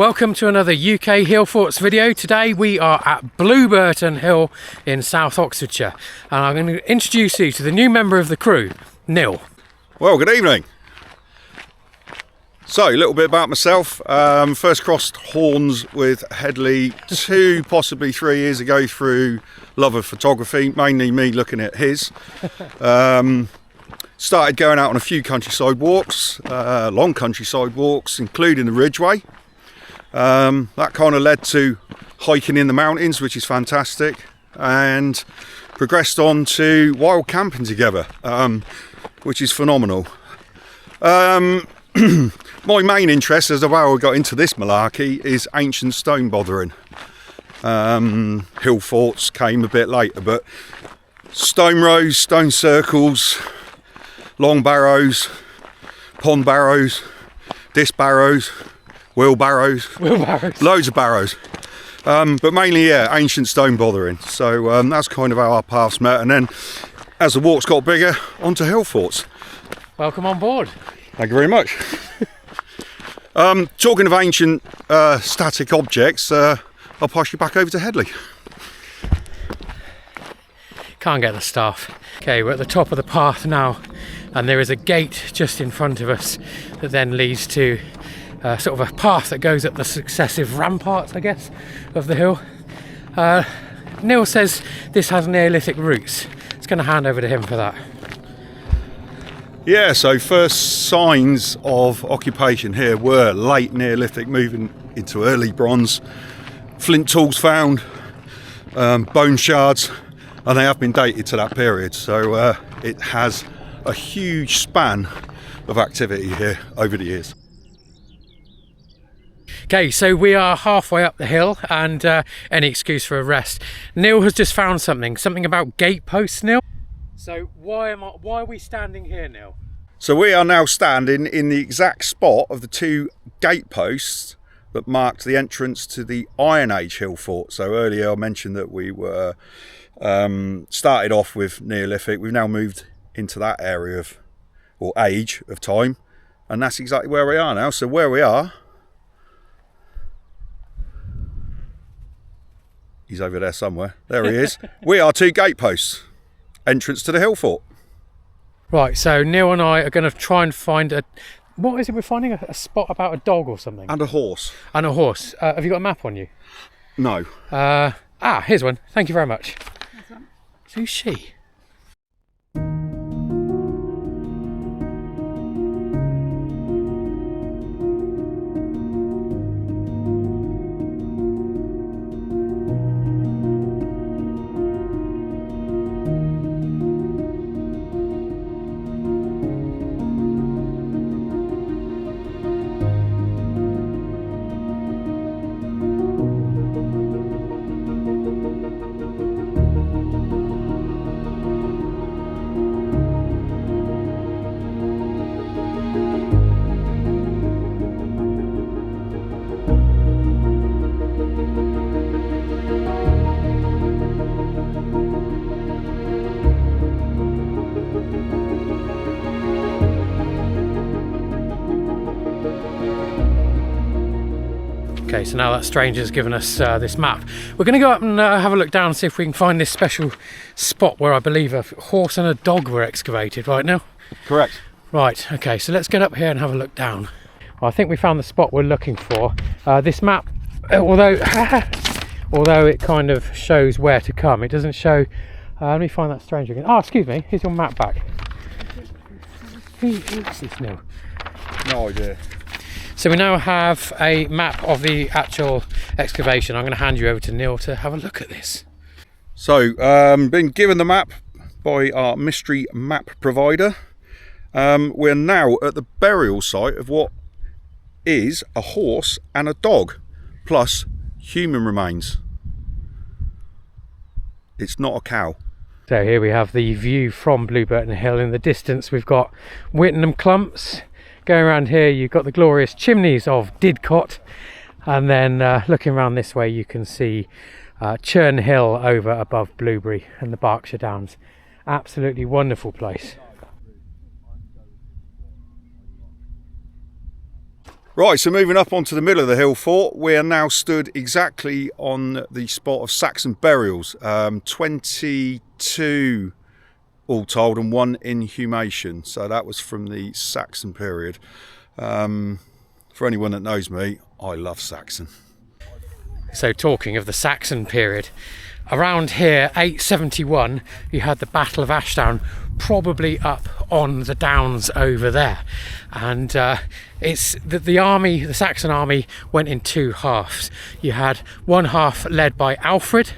Welcome to another UK Hillforts video. Today we are at Blewburton Hill in South Oxfordshire, and I'm going to introduce you to the new member of the crew, Neil. Well, good evening. So, a little bit about myself. First crossed horns with Hedley 2, possibly 3 years ago through love of photography, mainly me looking at his. Started going out on a few countryside walks, long countryside walks, including the Ridgeway. That kind of led to hiking in the mountains, which is fantastic, and progressed on to wild camping together, which is phenomenal. My main interest, as to how I got into this malarkey, is ancient stone bothering. Hillforts came a bit later, but stone rows, stone circles, long barrows, pond barrows, disc barrows, wheelbarrows, loads of barrows, but mainly, yeah, ancient stone bothering. So that's kind of how our paths met, and then as the walks got bigger, onto Hillforts. Welcome on board. Thank you very much. Talking of ancient static objects, I'll pass you back over to Hedley. Can't get the staff. Okay, we're at the top of the path now, and there is a gate just in front of us that then leads to sort of a path that goes up the successive ramparts, I guess, of the hill. Neil says this has Neolithic roots. It's going to hand over to him for that. Yeah, so first signs of occupation here were late Neolithic, moving into early bronze. Flint tools found, bone shards, and they have been dated to that period. So it has a huge span of activity here over the years. Okay, so we are halfway up the hill, and any excuse for a rest. Neil has just found something about gateposts, Neil. So why are we standing here, Neil? So we are now standing in the exact spot of the two gateposts that marked the entrance to the Iron Age hill fort. So earlier I mentioned that we were started off with Neolithic. We've now moved into that area of, or age of time, and that's exactly where we are now. So where we are, he's over there somewhere. There he is. We are two gateposts. Entrance to the hill fort. Right, so Neil and I are going to try and find a... What is it we're finding? A spot about a dog or something? And a horse. And a horse. Have you got a map on you? No. Here's one. Thank you very much. Who's she? Okay, so now that stranger's given us this map. We're going to go up and have a look down and see if we can find this special spot where I believe a horse and a dog were excavated, right now? Correct. Right, okay, so let's get up here and have a look down. Well, I think we found the spot we're looking for. This map, although it kind of shows where to come, it doesn't show... let me find that stranger again. Oh, excuse me, here's your map back. Who is this now? No idea. So we now have a map of the actual excavation. I'm going to hand you over to Neil to have a look at this. So, been given the map by our mystery map provider. We're now at the burial site of what is a horse and a dog, plus human remains. It's not a cow. So here we have the view from Blewburton Hill. In the distance we've got Whittenham Clumps. Going around here you've got the glorious chimneys of Didcot, and then looking around this way you can see Churn Hill over above Blewbury and the Berkshire Downs. Absolutely wonderful place. Right, so moving up onto the middle of the hill fort, we are now stood exactly on the spot of Saxon burials. 22 all told and 1 inhumation, so that was from the Saxon period. For anyone that knows me, I love Saxon. So talking of the Saxon period, around here, 871, you had the Battle of Ashdown, probably up on the downs over there. And it's the army, the Saxon army, went in 2 halves. You had one half led by Alfred,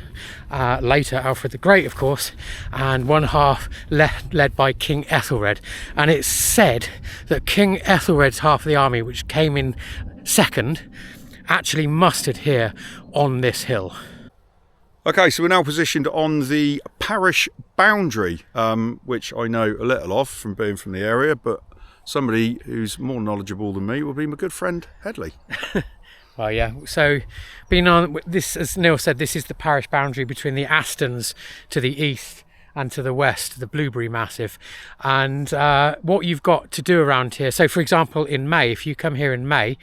later Alfred the Great, of course, and one half led by King Ethelred. And it's said that King Ethelred's half of the army, which came in second, actually mustered here on this hill. Okay, so we're now positioned on the parish boundary, which I know a little of from being from the area, but somebody who's more knowledgeable than me will be my good friend Hedley. Well, yeah, so being on this, as Neil said, this is the parish boundary between the Astons to the east and to the west, the Blewbury Massif. And what you've got to do around here, so for example in May, if you come here in May,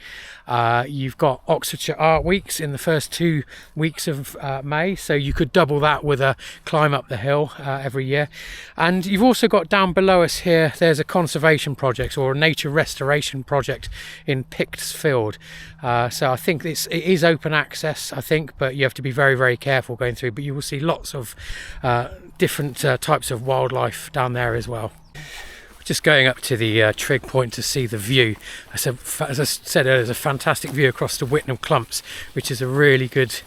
you've got Oxfordshire Art Weeks in the first 2 weeks of May, so you could double that with a climb up the hill every year. And you've also got down below us here, there's a conservation project or a nature restoration project in Pictsfield. So I think it is open access, I think, but you have to be very, very careful going through. But you will see lots of different types of wildlife down there as well. Just going up to the trig point to see the view. As I said earlier, there's a fantastic view across to Whitnam Clumps, which is a really good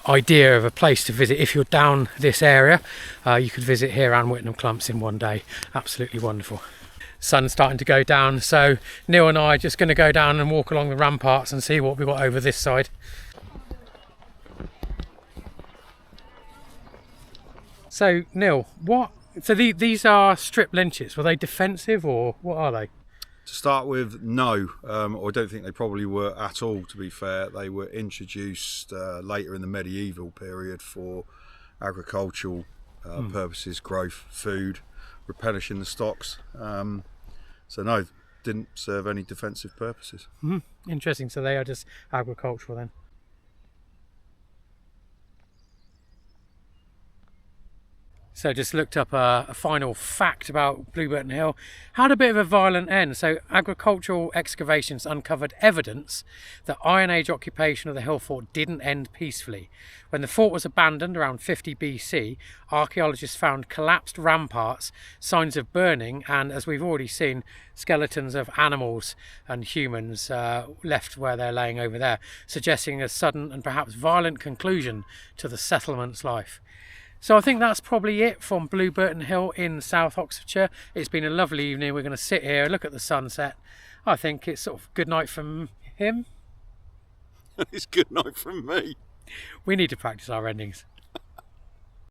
idea of a place to visit. If you're down this area, you could visit here and Whitnam Clumps in one day. Absolutely wonderful. Sun's starting to go down, so Neil and I are just going to go down and walk along the ramparts and see what we've got over this side. So Neil, these are strip lynches. Were they defensive or what are they? To start with, no. I don't think they probably were at all, to be fair. They were introduced later in the medieval period for agricultural purposes, growth, food, replenishing the stocks. So no, didn't serve any defensive purposes. Interesting, so they are just agricultural then. So just looked up a final fact about Blewburton Hill. Had a bit of a violent end. So agricultural excavations uncovered evidence that Iron Age occupation of the hill fort didn't end peacefully. When the fort was abandoned around 50 BC, archaeologists found collapsed ramparts, signs of burning, and as we've already seen, skeletons of animals and humans left where they're laying over there, suggesting a sudden and perhaps violent conclusion to the settlement's life. So I think that's probably it from Blewburton Hill in South Oxfordshire. It's been a lovely evening. We're going to sit here, look at the sunset. I think it's sort of good night from him. It's good night from me. We need to practice our endings.